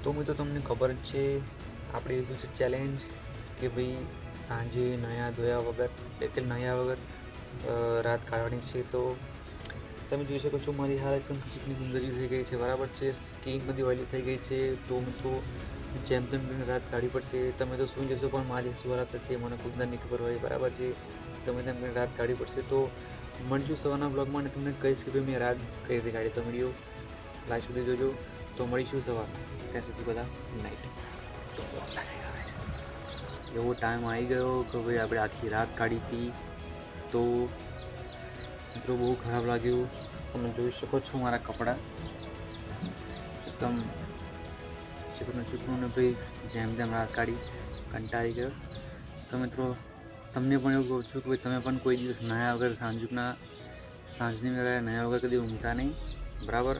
તો મિત્રો તમને ખબર જ છે આપણે એવું છે ચેલેન્જ કે ભાઈ સાંજે નયા ધોયા વગર એટલે નયા વગર રાત કાઢવાની છે. તો તમે જોઈ શકો છો મારી હાલત પણ ચીકની ગુંદરી થઈ ગઈ છે, બરાબર છે. સ્કીન બધી ઓઇલી થઈ ગઈ છે. તો મિત્રો જેમ તેમ કરીને રાત કાઢવી પડશે. તમે તો સુઈ જશો પણ મારી શું હાલત થશે મને ખુદને નહીં ખબર હોય, બરાબર છે. તમે તેમ કરીને રાત કાઢવી પડશે. તો મળીશું સવારના બ્લોગમાં અને તમને કહીશ કે ભાઈ મેં રાત કઈ રીતે કાઢી. તો વિડીયો લાસ્ટ સુધી જોજો. તો મળીશું સવારમાં, ત્યાં સુધી બધા નાઇટ. એવો ટાઈમ આવી ગયો કે ભાઈ આપણે આખી રાત કાઢી હતી. તો મિત્રો બહુ ખરાબ લાગ્યું. તમે જોઈ શકો છો મારા કપડાં એકદમ ચીકણું ને ભાઈ જેમ તેમ રાત કાઢી કંટાળી ગયો. તો મિત્રો તમને પણ એવું કહું છું કે ભાઈ તમે પણ કોઈ દિવસ નાયા વગર સાંજની વેળાએ નાયા વગર કદી ઊંઘતા નહીં, બરાબર.